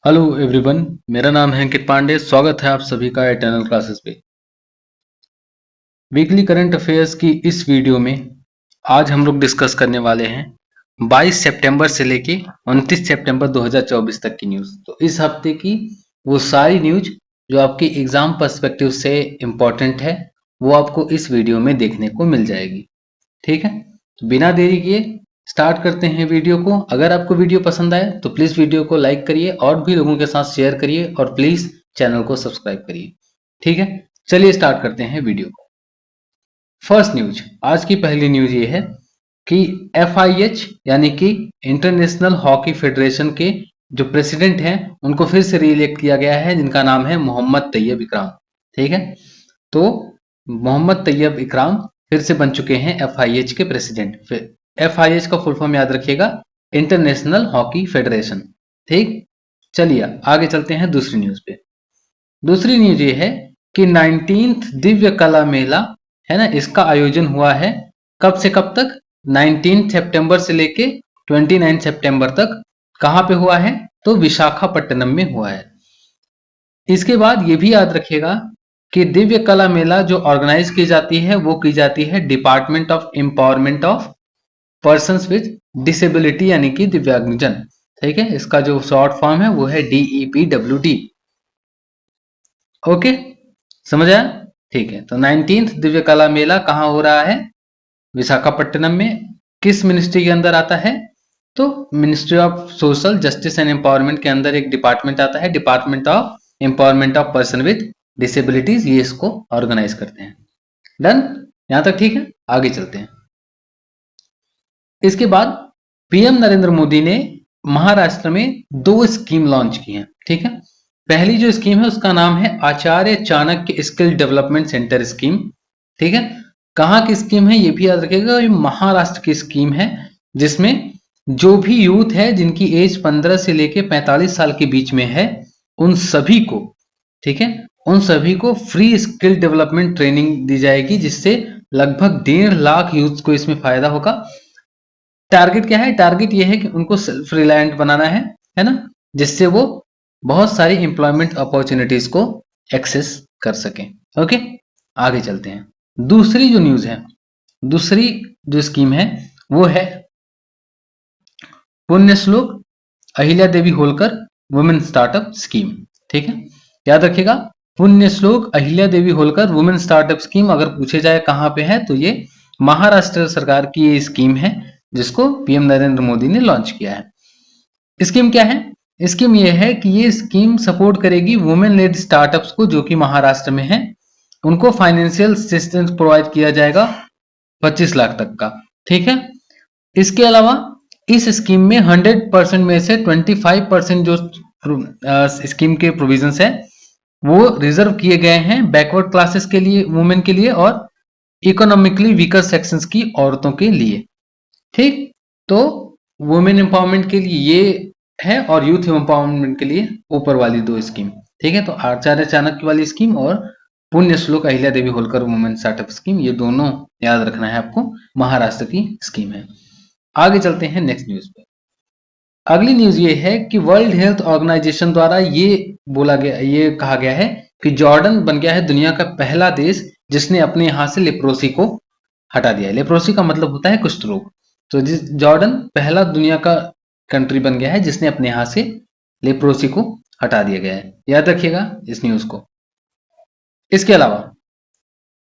Hello everyone, मेरा नाम है अंकित पांडे। स्वागत है आप सभी का एटर्नल क्लासेस पे। वीकली करंट अफेयर्स की इस वीडियो में आज हम लोग डिस्कस करने वाले हैं 22 सितंबर से लेके 29 सितंबर 2024 तक की न्यूज़। तो इस हफ्ते की वो सारी न्यूज जो आपकी एग्जाम पर्सपेक्टिव से इम्पोर्टेंट है वो आपको इस वीडियो में देखने को मिल जाएगी। ठीक है, तो बिना देरी किए स्टार्ट करते हैं वीडियो को। अगर आपको वीडियो पसंद आए तो प्लीज वीडियो को लाइक करिए और भी लोगों के साथ शेयर करिए और प्लीज चैनल को सब्सक्राइब करिए। ठीक है, चलिए स्टार्ट करते हैं वीडियो को। फर्स्ट न्यूज, आज की पहली न्यूज ये है कि FIH यानी कि इंटरनेशनल हॉकी फेडरेशन के जो प्रेसिडेंट हैं उनको फिर से रीइलेक्ट किया गया है, जिनका नाम है मोहम्मद तैयब इकराम। ठीक है, तो मोहम्मद तैयब इकराम फिर से बन चुके हैं FIH के प्रेसिडेंट। फिर FIH का फुल फॉर्म याद रखिएगा, इंटरनेशनल हॉकी फेडरेशन। ठीक, चलिए आगे चलते हैं दूसरी न्यूज पे। दूसरी न्यूज ये है कि 19th दिव्य कला मेला है ना, इसका आयोजन हुआ है कब से कब तक? 19 सितंबर से लेके 29 सितंबर तक। कहां पे हुआ है? तो विशाखापट्टनम में हुआ है। इसके बाद ये भी याद रखिएगा कि दिव्य कला मेला जो ऑर्गेनाइज की जाती है वो की जाती है department of empowerment of persons with disability यानी कि दिव्यांगजन। ठीक है, इसका जो शॉर्ट फॉर्म है वो है DEPWD। ओके, समझ आया? ठीक है, तो 19th दिव्य कला मेला कहाँ हो रहा है? विशाखापट्टनम में। किस मिनिस्ट्री के अंदर आता है? तो ministry of social justice and empowerment के अंदर एक डिपार्टमेंट आता है, department of empowerment of person with disabilities. ये इसको ऑर्गेनाइज करते हैं। डन, यहां तक ठीक है। आगे चलते हैं। इसके बाद PM नरेंद्र मोदी ने महाराष्ट्र में 2 स्कीम लॉन्च की हैं। ठीक है, पहली जो स्कीम है उसका नाम है Acharya Chanakya skill development centre scheme. ठीक है, कहाँ की स्कीम है ये भी याद रखिएगा, ये महाराष्ट्र की स्कीम है, जिसमें जो भी यूथ है जिनकी एज 15 से लेके 45 साल के बीच में है उन सभी को, ठीक है, उन सभी को फ्री स्किल डेवलपमेंट ट्रेनिंग दी जाएगी, जिससे लगभग 1.5 लाख यूथ को इसमें फायदा होगा। टारगेट क्या है? टारगेट ये है कि उनको सेल्फ रिलायंट बनाना है ना, जिससे वो बहुत सारी एम्प्लॉयमेंट अपॉर्चुनिटीज को एक्सेस कर सकें। ओके, आगे चलते हैं। दूसरी जो न्यूज है, दूसरी जो स्कीम है वो है पुण्य श्लोक अहिल्या देवी होलकर वुमेन स्टार्टअप स्कीम। ठीक है, याद रखिएगा, पुण्य श्लोक अहिल्या देवी होलकर वुमेन स्टार्टअप स्कीम अगर पूछे जाए कहां पे है तो ये महाराष्ट्र सरकार की ये स्कीम है, जिसको PM नरेंद्र मोदी ने लॉन्च किया है। स्कीम क्या है? स्कीम ये है कि ये स्कीम सपोर्ट करेगी वुमेन लेड स्टार्टअप्स को जो कि महाराष्ट्र में है। उनको फाइनेंशियल असिस्टेंस प्रोवाइड किया जाएगा 25 लाख तक का। ठीक है, इसके अलावा इस स्कीम में 100% में से 25% जो स्कीम के प्रोविजंस है वो रिजर्व किए गए हैं बैकवर्ड क्लासेस के लिए, वुमेन के लिए, और इकोनॉमिकली वीकर सेक्शंस की औरतों के लिए। ठीक, तो वुमेन एम्पावरमेंट के लिए ये है और यूथ एम्पावरमेंट के लिए ऊपर वाली 2 स्कीम। ठीक है, तो आचार्य चाणक्य वाली स्कीम और पुण्य श्लोक अहिल्या देवी होलकर वुमेन स्टार्टअप स्कीम, ये दोनों याद रखना है आपको, महाराष्ट्र की स्कीम है। आगे चलते हैं नेक्स्ट न्यूज पे। अगली न्यूज ये है कि वर्ल्ड हेल्थ ऑर्गेनाइजेशन द्वारा ये बोला गया, ये कहा गया है कि जॉर्डन बन गया है दुनिया का पहला देश जिसने अपने यहां से लेप्रोसी को हटा दिया है। लेप्रोसी का मतलब होता है कुष्ठ रोग। तो जिस जॉर्डन पहला दुनिया का कंट्री बन गया है जिसने अपने यहां से लेप्रोसी को हटा दिया गया है। याद रखिएगा इस न्यूज को। इसके अलावा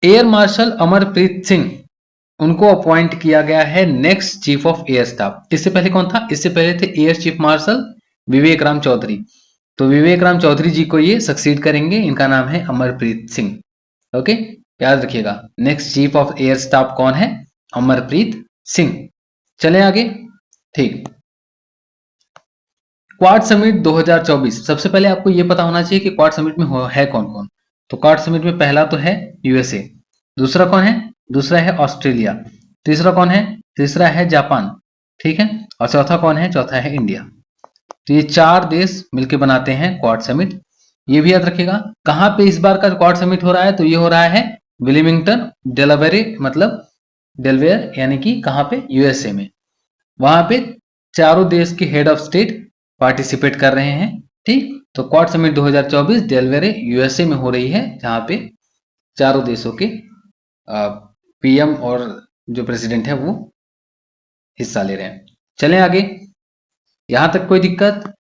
एयर मार्शल अमरप्रीत सिंह, उनको अपॉइंट किया गया है next chief of air staff. इससे पहले कौन था? इससे पहले थे एयर चीफ मार्शल विवेक राम चौधरी। तो विवेक राम चौधरी जी को ये सक्सीड करेंगे, इनका नाम है अमरप्रीत सिंह। ओके, याद रखिएगा next chief of air staff कौन है? अमरप्रीत सिंह। चले आगे। ठीक, क्वाड समिट 2024, सबसे पहले आपको यह पता होना चाहिए कि क्वाड समिट में है कौन कौन। तो क्वाड समिट में पहला तो है USA, दूसरा कौन है? दूसरा है ऑस्ट्रेलिया, तीसरा कौन है? तीसरा है जापान, ठीक है, और चौथा कौन है? चौथा है इंडिया। तो ये 4 देश मिलकर बनाते हैं क्वाड समिट। ये भी याद रखिएगा। कहां पे इस बार का क्वाड समिट हो रहा है? तो ये हो रहा है विलिंगटन डेलावेयर, मतलब डेलवेयर, यानी कि कहां पे? USA में। वहां पे चारों देश के हेड ऑफ स्टेट पार्टिसिपेट कर रहे हैं। ठीक, तो क्वाड समिट 2024 डेलवेरे यूएसए में हो रही है, जहां पे चारों देशों के पीएम और जो प्रेसिडेंट है वो हिस्सा ले रहे हैं। चलें आगे, यहां तक कोई दिक्कत?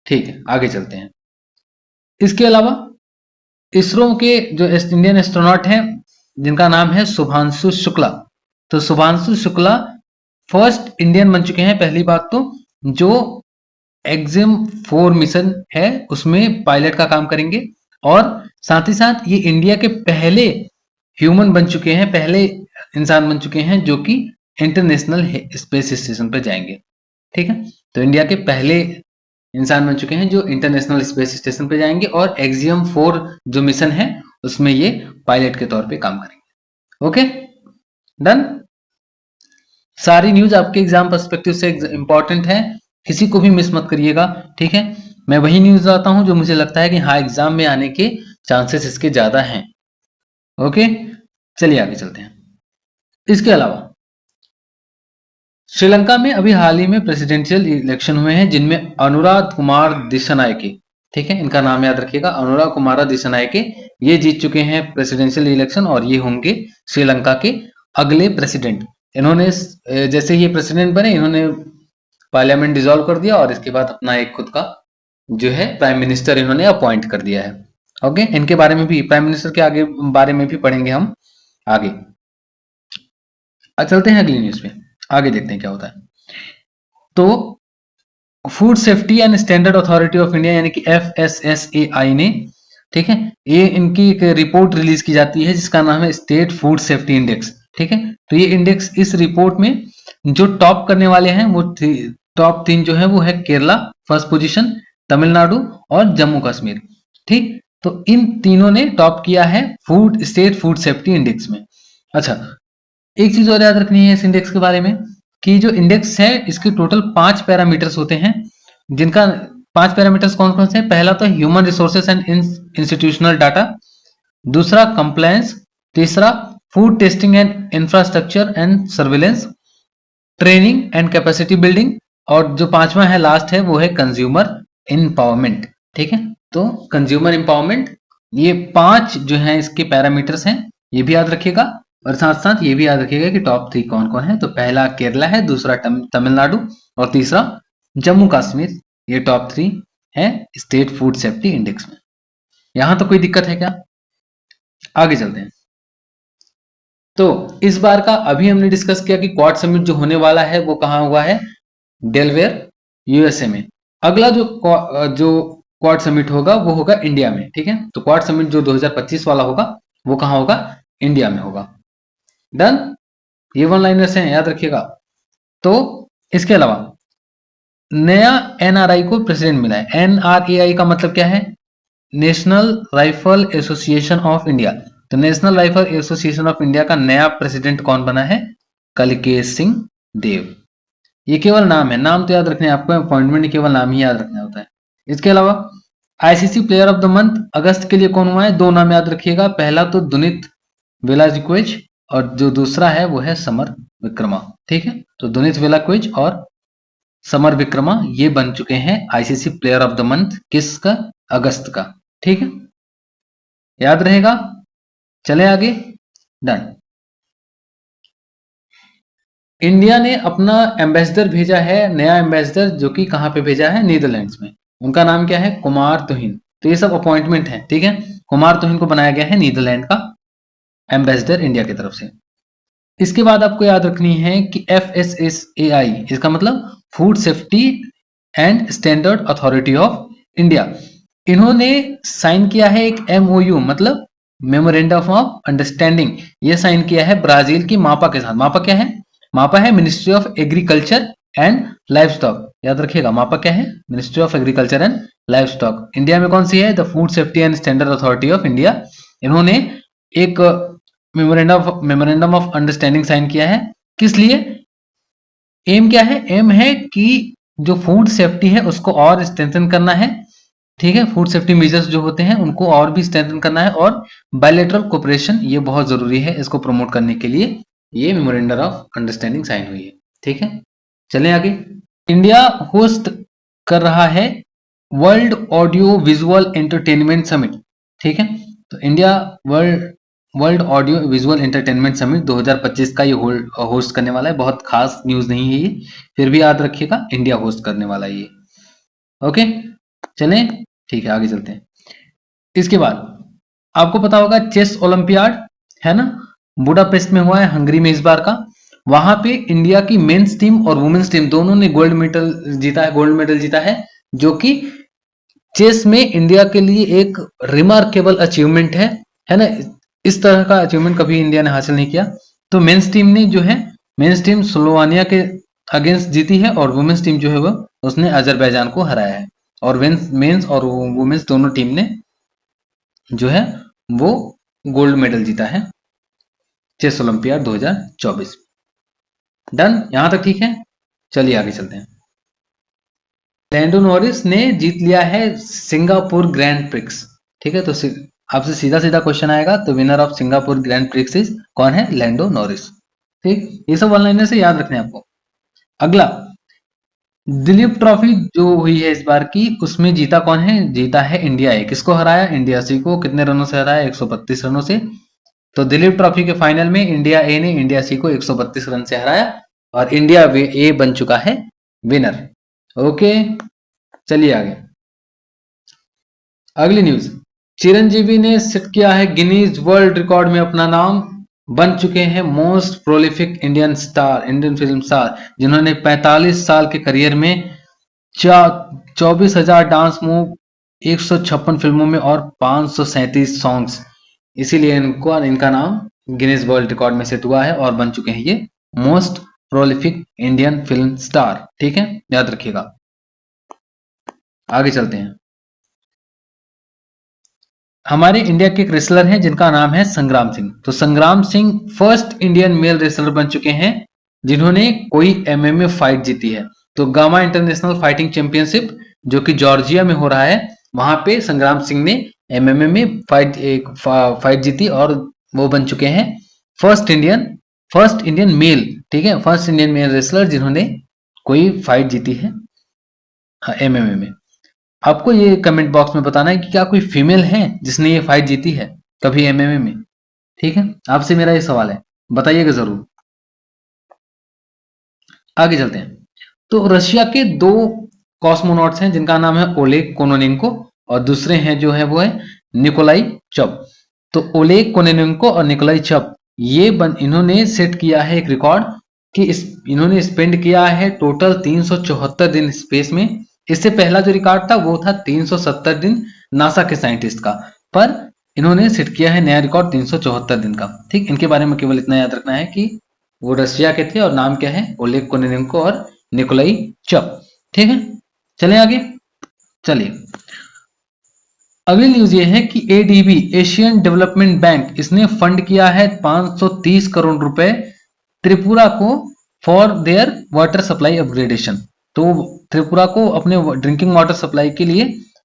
ठीक है, आगे चलते हैं। इसके अलावा इसरो के जो इंडियन एस्ट्रोनॉट हैं जिनका नाम है शुभांशु शुक्ला, तो शुभांशु शुक्ला फर्स्ट इंडियन बन चुके हैं। पहली बात तो जो एक्जिम 4 मिशन है उसमें पायलट का काम करेंगे, और साथ ही साथ ये इंडिया के पहले ह्यूमन बन चुके हैं, पहले इंसान बन चुके हैं जो कि इंटरनेशनल स्पेस स्टेशन पर जाएंगे। ठीक है, तो इंडिया के पहले इंसान बन चुके हैं जो इंटरनेशनल स्पेस स्टेशन पे जाएंगे, और एक्सियम 4 जो मिशन है उसमें ये पायलट के तौर पे काम करेंगे। Okay, done. सारी न्यूज आपके एग्जाम पर्सपेक्टिव से इंपॉर्टेंट है, किसी को भी मिस मत करिएगा। ठीक है, मैं वही न्यूज लाता हूं जो मुझे लगता है कि हाँ एग्जाम में आने के चांसेस इसके ज्यादा हैं। ओके, चलिए आगे चलते हैं। इसके अलावा श्रीलंका में अभी हाल ही में प्रेसिडेंशियल इलेक्शन हुए हैं, जिनमें अनुराग कुमार दिसानायके, ठीक है, इनका नाम याद रखिएगा, अनुराग कुमार दिसानायके, ये जीत चुके हैं प्रेसिडेंशियल इलेक्शन और ये होंगे श्रीलंका के अगले प्रेसिडेंट। इन्होंने जैसे ये प्रेसिडेंट बने, इन्होंने पार्लियामेंट डिसॉल्व कर दिया और इसके बाद अपना एक खुद का जो है प्राइम मिनिस्टर इन्होंने अपॉइंट कर दिया है। ओके, इनके बारे में भी, प्राइम मिनिस्टर के आगे बारे में भी पढ़ेंगे हम आगे। चलते हैं अगली न्यूज पे, आगे देखते हैं क्या होता है। तो food safety and standard authority of India यानी कि FSSAI ने, ठीक है, ये इनकी एक रिपोर्ट रिलीज की जाती है जिसका नाम है स्टेट फूड सेफ्टी इंडेक्स। ठीक है, तो ये इंडेक्स, इस रिपोर्ट में जो टॉप करने वाले हैं वो टॉप 3 जो है वो है केरला फर्स्ट पोजीशन, तमिलनाडु और जम्मू कश्मीर। ठीक, तो इन तीनों ने टॉप किया है food state food safety index में। अच्छा, एक चीज और याद रखनी है इस इंडेक्स के बारे में कि जो इंडेक्स है इसके टोटल 5 पैरामीटर्स होते हैं, जिनका 5 पैरामीटर्स कौन कौन से हैं? पहला तो human resources and institutional data, दूसरा कंप्लायंस, तीसरा food testing and infrastructure and surveillance, training and capacity building, और जो पांचवा है लास्ट है वो है कंज्यूमर एम्पावरमेंट। ठीक है, तो कंज्यूमर एम्पावरमेंट, ये 5 जो है इसके पैरामीटर्स हैं, ये भी याद रखिएगा। और साथ साथ ये भी याद रखिएगा कि टॉप 3 कौन कौन है, तो पहला केरला है, दूसरा तमिलनाडु और तीसरा जम्मू कश्मीर। ये टॉप 3 है स्टेट फूड सेफ्टी इंडेक्स में। यहां तो कोई दिक्कत है क्या? आगे चलते हैं। तो इस बार का अभी हमने डिस्कस किया कि क्वाड समिट जो होने वाला है वो कहां हुआ है? डेलवेयर यूएसए में। अगला जो क्वाड समिट होगा वो होगा इंडिया में। ठीक है, तो क्वाड समिट जो 2025 वाला होगा वो कहां होगा? इंडिया में होगा। डन, ये वन लाइनर्स हैं, याद रखिएगा। तो इसके अलावा नया एनआरआई को प्रेसिडेंट मिला है। एनआरएआई का मतलब क्या है? National rifle association of India. तो national rifle association of India का नया प्रेसिडेंट कौन बना है? कलिकेश सिंह देव। ये केवल नाम है, नाम तो याद रखने हैं आपको, अपॉइंटमेंट केवल नाम ही याद रखना होता है। इसके अलावा ICC player of the month अगस्त के लिए कौन हुआ है? 2 नाम याद रखिएगा, पहला तो दुनित वेलाजिक्विज और जो दूसरा है वो है समर विक्रमा। ठीक है, तो दुनित वेलाक्विज और समर विक्रमा ये बन चुके हैं ICC player of the month, किसका? अगस्त का। ठीक है, याद रहेगा। चले आगे, डन। इंडिया ने अपना एम्बेसडर भेजा है, नया एम्बेसडर, जो कि कहां पे भेजा है? नीदरलैंड्स में। उनका नाम क्या है? कुमार तुहिन। तो ये सब अपॉइंटमेंट है। ठीक है, कुमार तुहिन को बनाया गया है नीदरलैंड का एम्बेसडर इंडिया की तरफ से। इसके बाद आपको याद रखनी है कि FSSAI, इसका मतलब food safety and standard authority of India, इन्होंने साइन किया है एक MOU, मतलब मेमोरेंडम ऑफ अंडरस्टैंडिंग, ये साइन किया है ब्राजील की मापा के साथ। मापा क्या है? मापा है ministry of agriculture and live stock. याद रखिएगा, मापा क्या है? Ministry of agriculture and live stock. India में कौन सी है? The food safety and standard authority of India. इन्होंने एक मेमोरेंडम ऑफ अंडरस्टैंडिंग साइन किया है। किस लिए? एम क्या है? एम है कि जो फूड सेफ्टी है उसको और स्ट्रेंथन करना है। ठीक है, फूड सेफ्टी मेजर्स जो होते हैं उनको और भी स्ट्रेंथन करना है, और बायलैटरल कोऑपरेशन ये बहुत जरूरी है, इसको प्रमोट करने के लिए ये मेमोरेंडम ऑफ अंडरस्टैंडिंग साइन हुई है। ठीक है, चलें आगे। इंडिया होस्ट कर रहा है world audio visual entertainment summit, ठीक है। तो India world world audio visual entertainment summit 2025 का ये होस्ट करने वाला है। बहुत खास न्यूज नहीं है ये, फिर भी याद रखिएगा इंडिया होस्ट करने वाला है ये। ओके, चलें, ठीक है, आगे चलते हैं। इसके बाद आपको पता होगा चेस ओलंपियाड है ना, बुडापेस्ट में हुआ है, हंगरी में इस बार का। वहां पे इंडिया की मेंस टीम और वुमेन्स टीम दोनों ने गोल्ड मेडल जीता है, जो कि चेस में इंडिया के लिए एक रिमार्केबल अचीवमेंट है ना। इस तरह का अचीवमेंट कभी इंडिया ने हासिल नहीं किया। तो मेंस टीम ने जो है, मेंस टीम स्लोवानिया के अगेंस्ट जीती है और वुमेन्स टीम जो है वो उसने अजरबैजान को हराया है। और मेंस और वुमेन्स दोनों टीम ने जो है वो गोल्ड मेडल जीता है चेस ओलंपियाड 2024। डन, यहां तक ठीक है। चलिए आगे चलते हैं। लैंडो नॉरिस ने जीत लिया है सिंगापुर ग्रैंड प्रिक्स, ठीक है। तो आपसे सीधा सीधा क्वेश्चन आएगा, तो winner of Singapore grand prix is कौन है? लैंडो नॉरिस, ठीक। ये सब वन लाइनर से याद रखने हैं आपको। अगला, दिलीप ट्रॉफी जो हुई है इस बार की, उसमें जीता कौन है? जीता है इंडिया ए। किसको हराया? इंडिया सी को। कितने रनों से हराया? 132 रनों से। तो दिलीप ट्रॉफी के फाइनल में इंडिया ए ने इंडिया सी को 132 रन से हराया और इंडिया ए बन चुका है विनर। ओके, चलिए आगे। अगली न्यूज, चिरंजीवी ने सेट किया है गिनीज वर्ल्ड रिकॉर्ड में अपना नाम, बन चुके हैं most prolific Indian film star, जिन्होंने 45 साल के करियर में 24,000 डांस मूव, 156 फिल्मों में और 537 सॉन्ग्स। इसीलिए इनका नाम गिनीज वर्ल्ड रिकॉर्ड में सेट हुआ है और बन चुके हैं ये most prolific Indian film star, ठीक है, याद रखिएगा। आगे चलते हैं। हमारे इंडिया के एक रेसलर हैं जिनका नाम है संग्राम सिंह। तो संग्राम Singh first Indian mail wrestler बन चुके हैं जिन्होंने कोई एमएमए फाइट जीती है। तो गामा इंटरनेशनल फाइटिंग चैंपियनशिप जो कि जॉर्जिया में हो रहा है, वहां पे संग्राम सिंह ने एमएमए में फाइट जीती और वो बन चुके हैं फर्स्ट इंडियन मेल, ठीक है, फर्स्ट इंडियन मेल रेसलर जिन्होंने कोई फाइट जीती है एमएमए में। आपको ये कमेंट बॉक्स में बताना है कि क्या कोई फीमेल है जिसने ये फाइट जीती है कभी एमएमए में, ठीक है। आपसे मेरा ये सवाल है, बताइएगा जरूर। आगे चलते हैं। तो रशिया के दो कॉस्मोनॉट्स हैं जिनका नाम है ओलेग कोनोनेंको और दूसरे हैं जो है वो है निकोलाई चप। तो ओलेग कोनोनेंको और निकोलाई चप इन्होंने सेट किया है एक रिकॉर्ड कि इन्होंने स्पेंड किया है टोटल 374 दिन स्पेस में। इससे पहला जो रिकॉर्ड था वो था 370 दिन नासा के साइंटिस्ट का, पर इन्होंने सेट किया है नया रिकॉर्ड 374 दिन का, ठीक। इनके बारे में केवल इतना याद रखना है कि वो रशिया के थे और नाम क्या है? ओलेग कोनेनेंको और निकोलाई चप, ठीक है। चलें आगे। चलिए, अगली न्यूज ये है कि एडीबी एशियन डेवलपमेंट बैंक इसने फंड किया है 530 करोड़ रुपए त्रिपुरा को for their water supply upgradation. तो त्रिपुरा को अपने ड्रिंकिंग वाटर सप्लाई के लिए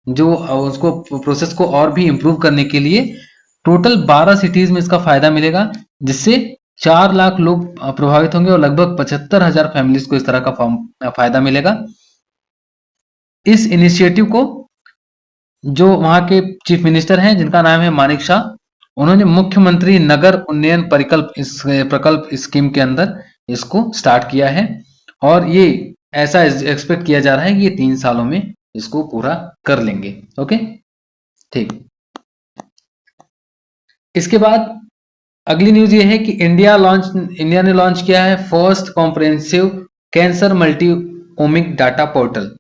जो उसको प्रोसेस को और भी इंप्रूव करने के लिए टोटल 12 सिटीज में इसका फायदा मिलेगा, जिससे 4 लाख लोग प्रभावित होंगे और लगभग 75,000 फैमिलीज को इस तरह का फायदा मिलेगा। इस इनिशिएटिव को जो वहां के चीफ मिनिस्टर हैं जिनका नाम है मानिक शाह, उन्होंने मुख्यमंत्री नगर उन्नयन प्रकल्प स्कीम के अंदर इसको स्टार्ट किया है और ये ऐसा एक्सपेक्ट किया जा रहा है कि ये 3 सालों में इसको पूरा कर लेंगे। ओके, ठीक। इसके बाद अगली न्यूज ये है कि इंडिया ने लॉन्च किया है first comprehensive cancer multi ohmic data portal.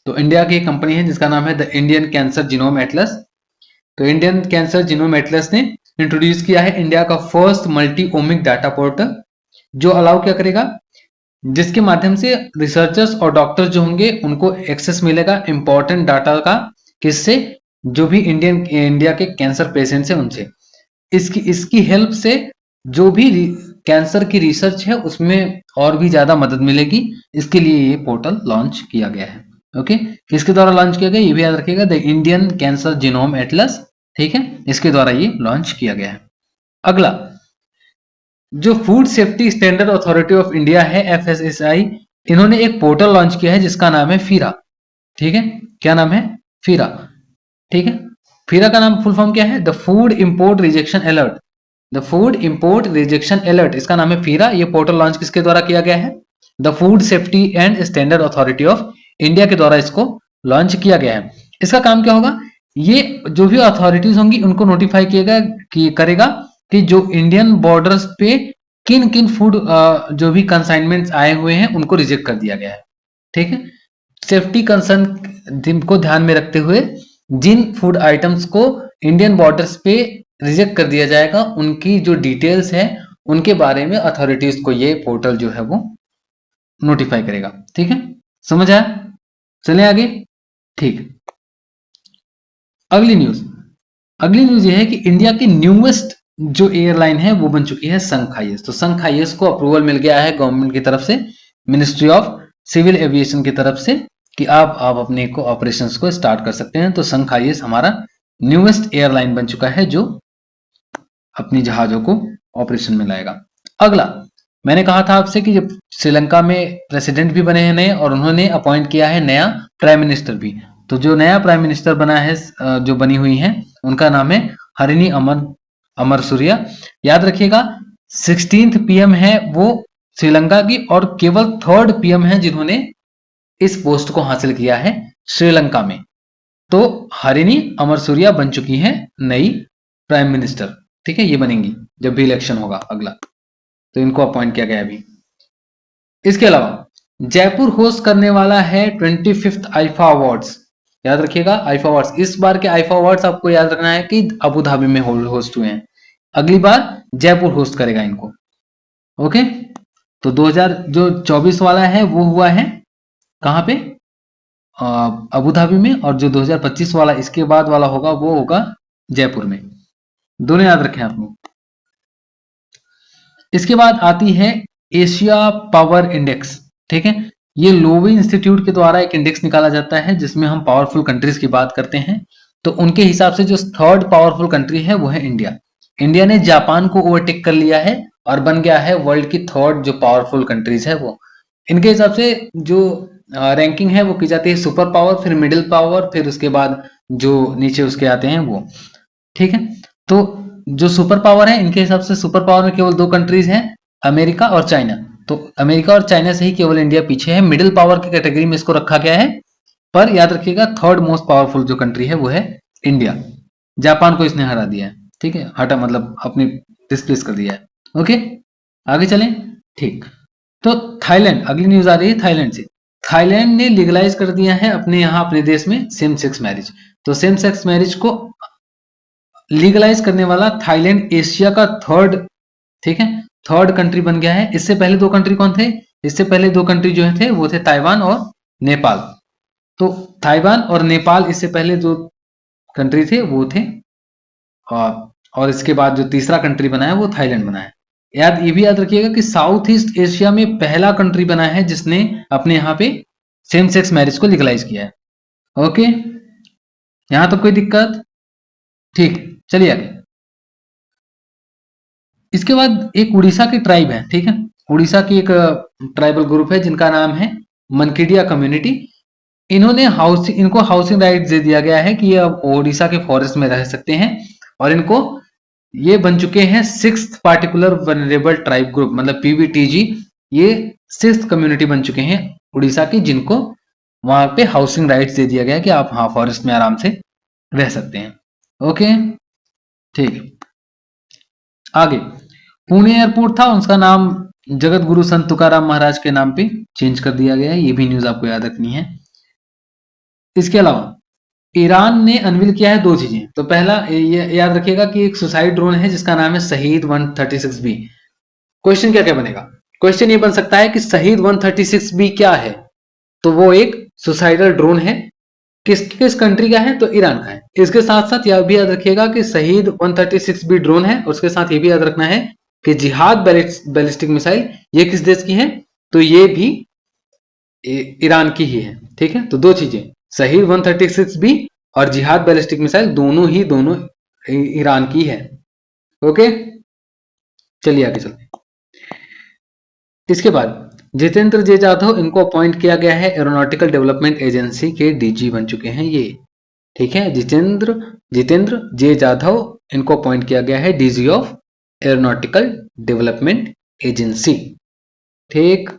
तो इंडिया की कंपनी है जिसका नाम है the Indian cancer genome Atlas. तो इंडियन कैंसर जीनोम एटलस ने इंट्रोड्यूस किया है इंडिया का first multi ohmic data portal, जो अलाउ क्या करेगा, जिसके माध्यम से रिसर्चर्स और डॉक्टर्स जो होंगे उनको एक्सेस मिलेगा इंपॉर्टेंट डाटा का, किससे? जो भी इंडिया के कैंसर पेशेंट्स हैं उनसे। इसकी हेल्प से जो भी कैंसर की रिसर्च है उसमें और भी ज्यादा मदद मिलेगी। इसके लिए ये पोर्टल लॉन्च किया गया है। ओके, किसके द्वारा लॉन्च किया गया ये भी याद रखिएगा, the Indian cancer genome Atlas, ठीक है, इसके द्वारा ये लॉन्च किया गया है। अगला, जो food safety standard authority of India है FSSAI, इन्होंने एक पोर्टल लॉन्च किया है जिसका नाम है फीरा। ठीक है, क्या नाम है? फीरा। ठीक है, फीरा का नाम फुल फॉर्म क्या है? The food import rejection alert. The food import rejection alert, इसका नाम है फीरा। ये पोर्टल लॉन्च किसके द्वारा किया गया है? The food safety and standard authority of India के द्वारा इसको लॉन्च किया गया है। इसका काम क्या होगा? ये जो भी अथॉरिटीज होंगी उनको नोटिफाई किएगा कि करेगा कि जो इंडियन बॉर्डर्स पे किन किन फूड जो भी कंसाइनमेंट्स आए हुए हैं उनको रिजेक्ट कर दिया गया है। ठीक है, सेफ्टी कंसर्न को ध्यान में रखते हुए जिन फूड आइटम्स को इंडियन बॉर्डर्स पे रिजेक्ट कर दिया जाएगा उनकी जो डिटेल्स है उनके बारे में अथॉरिटीज को ये पोर्टल जो है वो नोटिफाई करेगा। ठीक है, समझ आया? चले आगे। ठीक, अगली न्यूज। अगली न्यूज ये है कि इंडिया की न्यूएस्ट जो एयरलाइन है वो बन चुकी है संखाईएस। तो संखाईएस को अप्रूवल मिल गया है गवर्नमेंट की तरफ से, मिनिस्ट्री ऑफ सिविल एविएशन की तरफ से, कि आप अपने को ऑपरेशंस को स्टार्ट कर सकते हैं। तो संखाईएस हमारा न्यूएस्ट एयरलाइन बन चुका है जो अपनी जहाजों को ऑपरेशन में लाएगा। अगला, मैंने कहा था आपसे कि जब श्रीलंका में प्रेसिडेंट भी बने हैं नए और उन्होंने अपॉइंट किया है नया प्राइम मिनिस्टर भी। तो जो नया प्राइम मिनिस्टर बना है, जो बनी हुई है, उनका नाम है हरिणी अमरसूरिया। याद रखिएगा 16th पीएम है वो श्रीलंका की और केवल 3rd पीएम है जिन्होंने इस पोस्ट को हासिल किया है श्रीलंका में। तो हरिणी अमरसूरिया बन चुकी है नई प्राइम मिनिस्टर। ठीक है, ये बनेंगी जब भी इलेक्शन होगा अगला, तो इनको अपॉइंट किया गया अभी। इसके अलावा जयपुर होस्ट करने वाला है 25th आईफा अवार्ड्स। याद रखिएगा आईफा अवार्ड्स, इस बार के आईफा अवार्ड्स आपको याद रखना है कि अबू धाबी में होस्ट हुए हैं, अगली बार जयपुर होस्ट करेगा इनको। ओके, तो 2024 वाला है वो हुआ है कहां पे? अबू धाबी में, और जो 2025 वाला इसके बाद वाला होगा वो होगा जयपुर में। दोनों याद रखें आप लोग। इसके बाद आती है एशिया पावर इंडेक्स। ठीक है, ये लोवी इंस्टीट्यूट के द्वारा एक इंडेक्स निकाला जाता है जिसमें हम पावरफुल कंट्रीज की बात करते हैं। तो उनके हिसाब से जो 3rd पावरफुल कंट्री है वो है इंडिया। इंडिया ने जापान को ओवरटेक कर लिया है और बन गया है वर्ल्ड की 3rd जो पावरफुल कंट्रीज है वो। इनके हिसाब से जो रैंकिंग है वो की जाती है सुपर पावर, फिर मिडिल पावर, फिर उसके बाद जो नीचे उसके आते हैं वो। ठीक है, तो जो सुपर पावर है इनके हिसाब से सुपर पावर में केवल 2 कंट्रीज हैं, अमेरिका और चाइना। तो अमेरिका और चाइना से ही केवल इंडिया पीछे है, मिडिल पावर की कैटेगरी में इसको रखा गया है। पर याद रखिएगा 3rd मोस्ट पावरफुल जो कंट्री है वो है इंडिया। जापान को इसने हरा दिया है। ठीक है, हटा मतलब अपनी डिस्प्लेस कर दिया है। ओके, आगे चलें। ठीक, तो थाईलैंड, अगली न्यूज आ रही है थाईलैंड से। थाईलैंड ने लीगलाइज कर दिया है अपने यहाँ अपने देश में सेम सेक्स मैरिज। तो सेम सेक्स मैरिज को लीगलाइज करने वाला थाईलैंड एशिया का 3rd, ठीक है, 3rd कंट्री बन गया है। इससे पहले 2 कंट्री कौन थे? इससे पहले 2 कंट्री जो थे वो थे ताइवान और नेपाल। तो ताइवान और नेपाल इससे पहले जो कंट्री थे वो थे, और इसके बाद जो तीसरा कंट्री बना है वो थाईलैंड बना है। ये भी याद रखिएगा कि साउथ ईस्ट एशिया में पहला कंट्री बना है जिसने अपने यहाँ पे सेम सेक्स मैरिज को लीगलाइज किया है। ओके, यहां तो कोई दिक्कत? ठीक, चलिए आगे। इसके बाद एक उड़ीसा की ट्राइब है। ठीक है, उड़ीसा की एक ट्राइबल ग्रुप है जिनका नाम है मनकेडिया कम्युनिटी। इनको हाउसिंग राइट दे दिया गया है कि ये अब उड़ीसा के फॉरेस्ट में रह सकते हैं, और इनको ये बन चुके हैं 6th particular vulnerable tribe group, मतलब पीवीटीजी। ये 6th कम्युनिटी बन चुके हैं उड़ीसा की जिनको वहां पे हाउसिंग राइट्स दे दिया गया कि आप हाँ फॉरेस्ट में आराम से रह सकते हैं। ओके, ठीक, आगे पुणे एयरपोर्ट था, उसका नाम जगत गुरु संत तुकाराम महाराज के नाम पे चेंज कर दिया गया है। ये भी न्यूज आपको याद रखनी है। इसके अलावा ईरान ने अनवील किया है 2 चीजें। तो पहला ये याद रखिएगा कि एक सुसाइड ड्रोन है जिसका नाम है शहीद 136B। क्वेश्चन क्या क्या बनेगा? क्वेश्चन ये बन सकता है कि शहीद 136B क्या है? तो वो एक सुसाइडल ड्रोन है। किस किस कंट्री का है? तो ईरान का है। इसके साथ साथ यह भी याद रखिएगा कि शहीद 136B ड्रोन है, उसके साथ ये भी याद रखना है कि जिहाद बैलिस्टिक मिसाइल ये किस देश की है? तो ये भी ईरान की ही है। ठीक है, तो 2 चीजें, शहीद 136B और जिहाद बैलिस्टिक मिसाइल दोनों ईरान की है। ओके, चलिए आगे चलते हैं। इसके बाद जितेंद्र जे जाधव, इनको अपॉइंट किया गया है एरोनॉटिकल डेवलपमेंट एजेंसी के डीजी बन चुके हैं ये। ठीक है, जितेंद्र जे जाधव, इनको अपॉइंट किया गया है DG of aeronautical development agency. ठीक,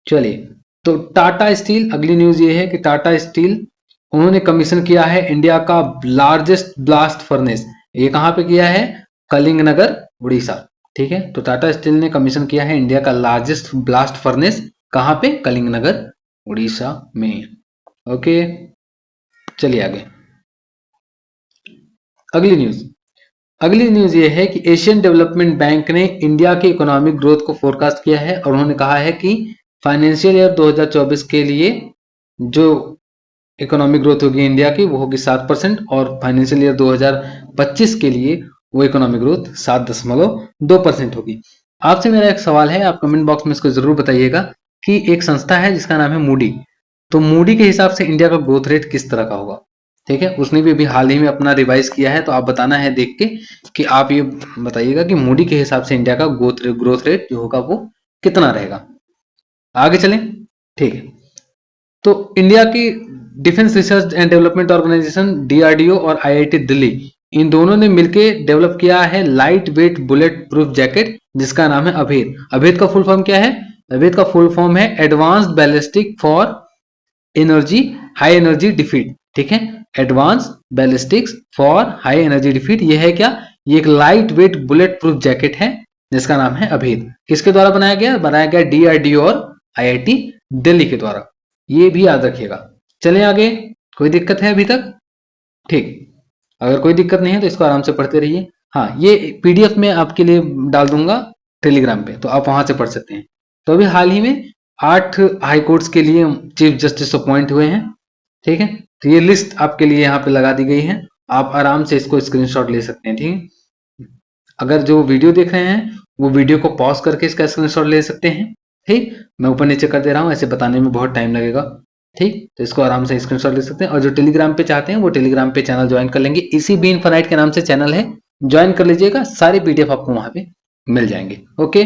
चलिए, तो टाटा स्टील, अगली न्यूज ये है कि टाटा स्टील उन्होंने कमीशन किया है इंडिया का लार्जेस्ट ब्लास्ट फर्नेस। ये कहां पे किया है? कलिंगनगर, उड़ीसा। ठीक है, तो टाटा स्टील ने कमीशन किया है इंडिया का लार्जेस्ट ब्लास्ट फर्नेस, कहां पे? कलिंगनगर, उड़ीसा में। ओके, चलिए आगे। अगली न्यूज ये है कि एशियन डेवलपमेंट बैंक ने इंडिया की इकोनॉमिक ग्रोथ को फोरकास्ट किया है और उन्होंने कहा है कि फाइनेंशियल ईयर 2024 के लिए जो इकोनॉमिक ग्रोथ होगी इंडिया की वो होगी 7% और फाइनेंशियल ईयर 2025 के लिए वो इकोनॉमिक ग्रोथ 7.2% होगी। आपसे मेरा एक सवाल है, आप कमेंट बॉक्स में इसको जरूर बताइएगा कि एक संस्था है जिसका नाम है मूडी, तो मूडी के हिसाब से इंडिया का ग्रोथ रेट किस तरह का होगा? ठीक है, उसने भी अभी हाल ही में अपना रिवाइज किया है, तो आप बताना है देख के कि आप ये बताइएगा कि मूडी के हिसाब से इंडिया का ग्रोथ रेट जो होगा वो कितना रहेगा। आगे चलें। ठीक है, तो इंडिया की defence research and development organisation DRDO और आईआईटी दिल्ली, इन दोनों ने मिलकर डेवलप किया है light weight bullet proof jacket जिसका नाम है अभेद। अभेद का फुल फॉर्म क्या है? अभेद का फुल फॉर्म है advanced ballistic for energy high energy defeat. ठीक है, advance ballistics for high energy defeat, ये है क्या? ये एक light weight bullet proof jacket है जिसका नाम है अभेद। किसके द्वारा बनाया गया? बनाया गया डीआरडीओ और आईआईटी दिल्ली के द्वारा, ये भी याद रखिएगा। चलें आगे, कोई दिक्कत है अभी तक? ठीक, अगर कोई दिक्कत नहीं है तो इसको आराम से पढ़ते रहिए। हाँ, ये पीडीएफ में आपके लिए डाल दूंगा टेलीग्राम पे, तो आप वहां से पढ़ सकते हैं। तो अभी हाल ही में 8 हाई कोर्ट्स के लिए चीफ जस्टिस अपॉइंट हुए हैं। ठीक है, तो ये लिस्ट आपके लिए यहाँ पे लगा दी गई है, आप आराम से इसको स्क्रीनशॉट ले सकते हैं। ठीक है, अगर जो वीडियो देख रहे हैं वो वीडियो को पॉज करके इसका स्क्रीनशॉट ले सकते हैं। ठीक, मैं ऊपर नीचे कर दे रहा हूँ, ऐसे बताने में बहुत टाइम लगेगा। ठीक, तो इसको आराम से स्क्रीनशॉट ले सकते हैं, और जो टेलीग्राम पे चाहते हैं वो टेलीग्राम पे चैनल ज्वाइन कर लेंगे, इसी बी इनफाइनाइट के नाम से चैनल है, ज्वाइन कर लीजिएगा, सारे पीडीएफ आपको वहां पे मिल जाएंगे। ओके,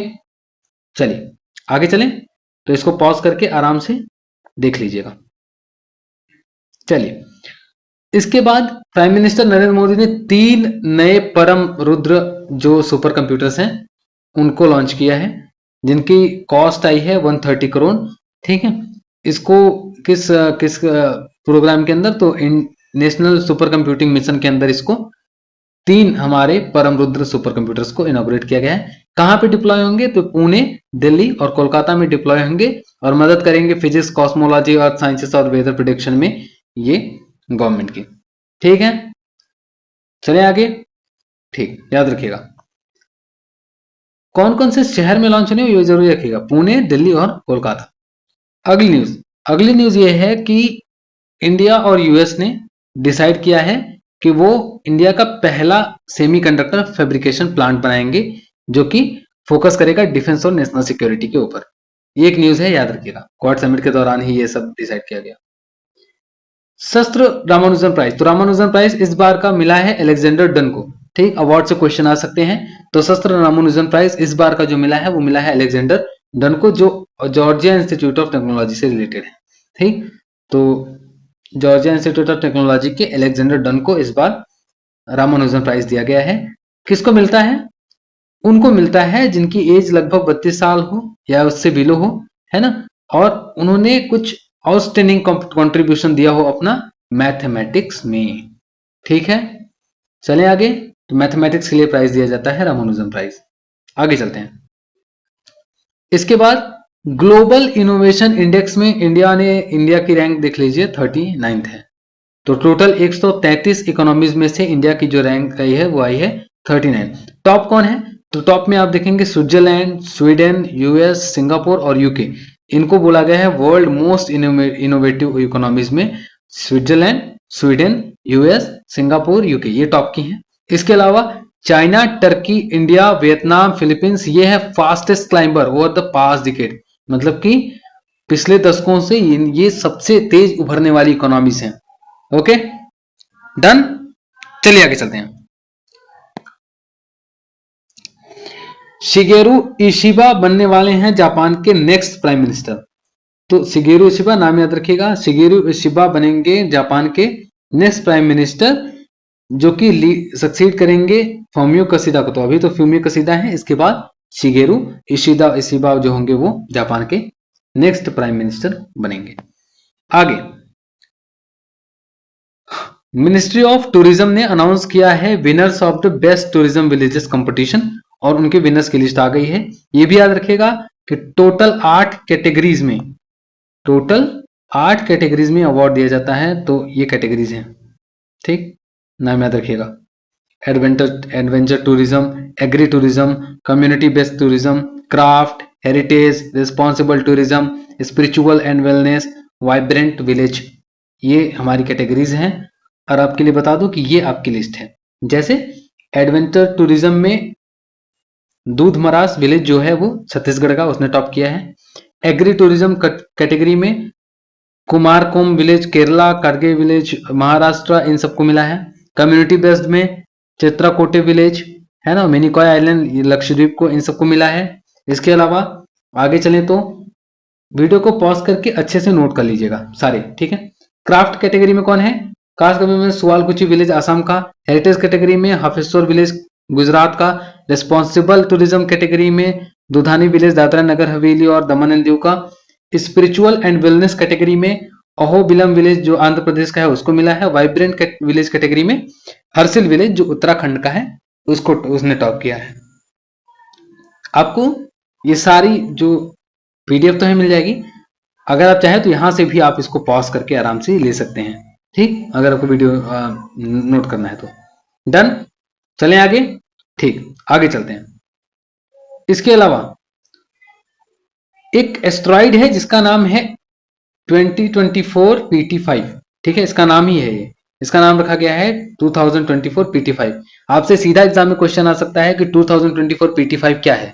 चलिए आगे चलें, तो इसको पॉज करके आराम से देख लीजिएगा। चलिए, इसके बाद प्राइम मिनिस्टर नरेंद्र मोदी ने 3 नए परम रुद्र जो सुपर कंप्यूटर्स हैं उनको लॉन्च किया है, जिनकी कॉस्ट आई है 130 करोड़। ठीक है, इसको किस किस प्रोग्राम के अंदर? तो नेशनल सुपर कंप्यूटिंग मिशन के अंदर इसको 3 हमारे परम रुद्र सुपर कंप्यूटर्स को इनॉग्रेट किया गया है। कहां पे डिप्लॉय होंगे? तो पुणे, दिल्ली और कोलकाता में डिप्लॉय होंगे और मदद करेंगे फिजिक्स, कॉस्मोलॉजी, अर्थ साइंसेस और वेदर प्रिडिक्शन में ये गवर्नमेंट की। ठीक है, चले आगे। ठीक, याद रखिएगा कौन कौन से शहर में लॉन्च होने ये जरूर रखिएगा, पुणे, दिल्ली और कोलकाता। अगली न्यूज ये है कि इंडिया और यूएस ने डिसाइड किया है कि वो इंडिया का पहला सेमीकंडक्टर फैब्रिकेशन प्लांट बनाएंगे जो कि फोकस करेगा डिफेंस और नेशनल सिक्योरिटी के ऊपर। ये एक न्यूज है, याद रखिएगा, क्वाड समिट के दौरान ही ये सब डिसाइड किया गया। शस्त्र रामानुजन प्राइज, तो रामानुजन प्राइज इस बार का मिला है अलेक्जेंडर डन को। ठीक, अवार्ड से क्वेश्चन आ सकते हैं, तो शस्त्र रामानुजन प्राइज इस बार का जो मिला है वो मिला है अलेक्जेंडर डन को, जो जॉर्जिया इंस्टीट्यूट ऑफ टेक्नोलॉजी से रिलेटेड है। ठीक, तो जॉर्जिया इंस्टीट्यूट ऑफ टेक्नोलॉजी के अलेक्जेंडर डन को इस बार रामानुजन प्राइज दिया गया है। किसको मिलता है? उनको मिलता है जिनकी एज लगभग 32 साल हो या उससे बिलो हो, है ना, और उन्होंने कुछ आउटस्टैंडिंग कंट्रीब्यूशन दिया हो अपना मैथमेटिक्स में। ठीक है, चलें आगे, तो मैथमेटिक्स के लिए प्राइज दिया जाता है रामानुजन प्राइज। आगे चलते हैं। इसके बाद ग्लोबल इनोवेशन इंडेक्स में इंडिया की रैंक देख लीजिए 39th है। तो टोटल 133 इकोनॉमीज में से इंडिया की जो रैंक आई है वो आई है 39। टॉप कौन है? तो टॉप में आप देखेंगे स्विट्जरलैंड, स्वीडन, यूएस, सिंगापुर और यूके, इनको बोला गया है वर्ल्ड मोस्ट इनोवेटिव इकोनॉमीज में। Switzerland, Sweden, US, Singapore, UK, ये टॉप की हैं। इसके अलावा China, Turkey, India, Vietnam, Philippines, ये है fastest climber over the past decade, मतलब कि पिछले दशकों से ये सबसे तेज उभरने वाली इकोनॉमीज हैं। ओके, डन, चलिए आगे चलते हैं। शिगेरू इशिबा बनने वाले हैं जापान के नेक्स्ट प्राइम मिनिस्टर। तो शिगेरू इशिबा नाम याद रखिएगा, शिगेरू इशिबा बनेंगे जापान के नेक्स्ट प्राइम मिनिस्टर, जो कि सक्सीड करेंगे फूमियो किशिदा को। तो अभी तो फूमियो किशिदा है, इसके बाद शिगेरू इशिबा जो होंगे वो जापान के नेक्स्ट प्राइम मिनिस्टर बनेंगे। आगे मिनिस्ट्री ऑफ टूरिज्म ने अनाउंस किया है winners of the best tourism villages competition, और उनके विनर्स की लिस्ट आ गई है। ये भी याद रखिएगा कि टोटल 8 कैटेगरीज में, टोटल 8 कैटेगरीज में अवार्ड दिया जाता है। तो ये कैटेगरीज हैं, ठीक, नाम याद रखिएगा। Adventure tourism, agri tourism, community based tourism, craft, heritage, responsible tourism, spiritual and wellness, vibrant village, ये हमारी कैटेगरीज हैं। और आपके लिए बता दूं कि ये आपकी लिस्ट है। जैसे एडवेंचर टूरिज्म में दूधमरास विलेज जो है वो छत्तीसगढ़ का, उसने टॉप किया है। एग्री टूरिज्म कैटेगरी में कुमारकोम विलेज केरला, कारगे विलेज महाराष्ट्र, इन सबको मिला है। कम्युनिटी बेस्ड में चित्राकोटे विलेज है ना, मिनिकॉय आइलैंड लक्षद्वीप को, इन सबको मिला है। इसके अलावा आगे चलें तो वीडियो को पॉज करके अच्छे से नोट कर लीजिएगा सारे, ठीक है। क्राफ्ट कैटेगरी में कौन है, खास कभी में सुवालकुची विलेज असम का। हेरिटेज कैटेगरी में हाफिजपुर विलेज गुजरात का। रिस्पॉन्सिबल टूरिज्म कैटेगरी में दुधानी विलेज दादरा नगर हवेली और दमन एंड दीव का। स्पिरिचुअल एंड वेलनेस कैटेगरी में अहोबिलम विलेज जो आंध्र प्रदेश का है उसको मिला है। वाइब्रेंट विलेज कैटेगरी में हर्सिल विलेज जो उत्तराखंड का है उसको उसने टॉप किया है। आपको ये सारी जो पीडीएफ तो है मिल जाएगी, अगर आप चाहें तो यहां से भी आप इसको पॉज करके आराम से ले सकते हैं, ठीक, अगर आपको वीडियो नोट करना है तो। डन, चलें आगे, ठीक, आगे चलते हैं। इसके अलावा एक एस्ट्रॉइड है जिसका नाम है 2024 PT5, ठीक है, इसका नाम ही है ये, इसका नाम रखा गया है 2024 PT5। आपसे सीधा एग्जाम में क्वेश्चन आ सकता है कि 2024 PT5 क्या है,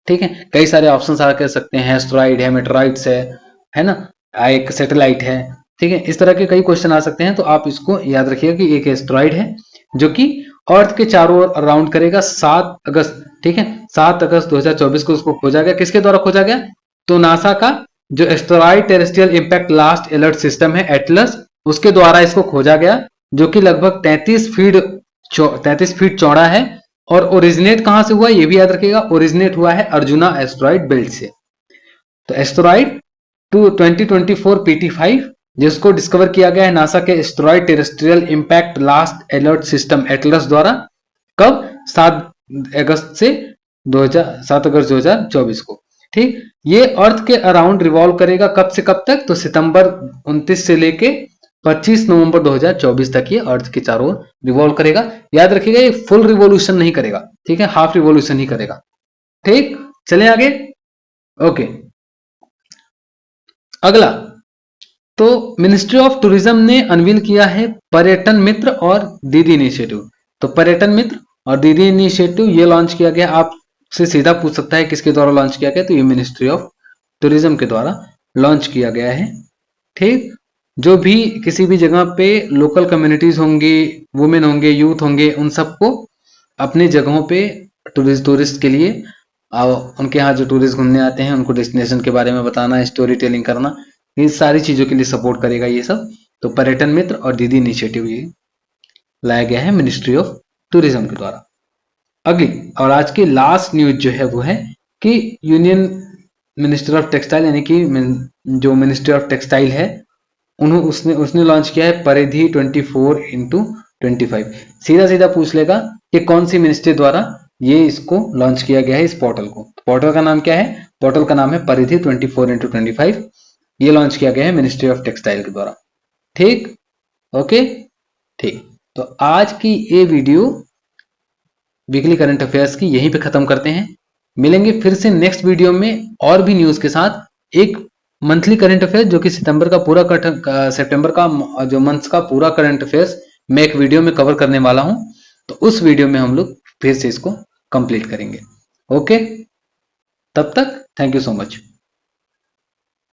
ठीक है। कई सारे ऑप्शंस आ कर सकते हैं, एस्ट्रॉइड है, मेटेरॉइड्स है ना, एक सैटेलाइट है, ठीक है, इस तरह के कई क्वेश्चन आ सकते हैं। तो आप इसको याद रखिएगा कि एक एस्ट्रॉइड है जो कि अर्थ के चारों ओर राउंड करेगा 7 अगस्त, ठीक है, 7 अगस्त 2024 को उसको खोजा गया। किसके द्वारा खोजा गया, तो नासा का जो asteroid terrestrial impact last alert system है एटलस, उसके द्वारा इसको खोजा गया, जो कि लगभग 33 फीट चौड़ा है। और ओरिजिनेट कहां से हुआ ये भी याद रखिएगा, ओरिजिनेट हुआ है अर्जुना एस्टेरॉइड बेल्ट से। तो एस्टेरॉइड 2024 PT5 जिसको डिस्कवर किया गया है नासा के asteroid terrestrial impact last alert system Atlas द्वारा, कब, 7 अगस्त 2024 को, ठीक। ये अर्थ के अराउंड रिवॉल्व करेगा कब से कब तक, तो सितंबर 29 से लेके 25 नवंबर 2024 तक ये अर्थ के चारों ओर रिवॉल्व करेगा। याद रखिएगा ये फुल रिवॉल्यूशन नहीं करेगा, ठीक है, हाफ रिवॉल्यूशन ही करेगा, ठीक। चले आगे, ओके। अगला, तो मिनिस्ट्री ऑफ टूरिज्म ने अनवील किया है पर्यटन मित्र और दीदी इनिशिएटिव। तो पर्यटन मित्र और दीदी इनिशिएटिव ये लॉन्च किया गया। आपसे सीधा पूछ सकता है किसके द्वारा लॉन्च किया गया, तो ये मिनिस्ट्री ऑफ टूरिज्म के द्वारा लॉन्च किया गया है, ठीक। जो भी किसी भी जगह पे लोकल कम्युनिटीज होंगी, वुमेन होंगे, यूथ होंगे, उन सबको अपनी जगहों पे टूरिस्ट के लिए उनके यहाँ जो टूरिस्ट घूमने आते हैं उनको डेस्टिनेशन के बारे में बताना, स्टोरी टेलिंग करना, इन सारी चीजों के लिए सपोर्ट करेगा ये सब। तो पर्यटन मित्र और दीदी इनिशिएटिव ये लाया गया है मिनिस्ट्री ऑफ टूरिज्म के द्वारा। अगली और आज की लास्ट न्यूज जो है वो है कि यूनियन मिनिस्टर ऑफ टेक्सटाइल यानी कि जो मिनिस्ट्री ऑफ टेक्सटाइल है उसने लॉन्च किया है परिधि 24x25। सीधा सीधा पूछ लेगा कि कौन सी मिनिस्ट्री द्वारा ये इसको लॉन्च किया गया है, इस पोर्टल को। पोर्टल का नाम क्या है, पोर्टल का नाम है परिधि 24x25। ये लॉन्च किया गया है मिनिस्ट्री ऑफ टेक्सटाइल के द्वारा, ठीक, ओके, ठीक। तो आज की ये वीडियो वीकली करंट अफेयर्स की यहीं पे खत्म करते हैं। मिलेंगे फिर से नेक्स्ट वीडियो में और भी न्यूज के साथ। एक मंथली करंट अफेयर्स जो कि सितंबर का पूरा सितंबर का जो मंथ का पूरा करंट अफेयर्स मैं एक वीडियो में कवर करने वाला हूं, तो उस वीडियो में हम लोग फिर से इसको कंप्लीट करेंगे, ओके। तब तक थैंक यू सो मच।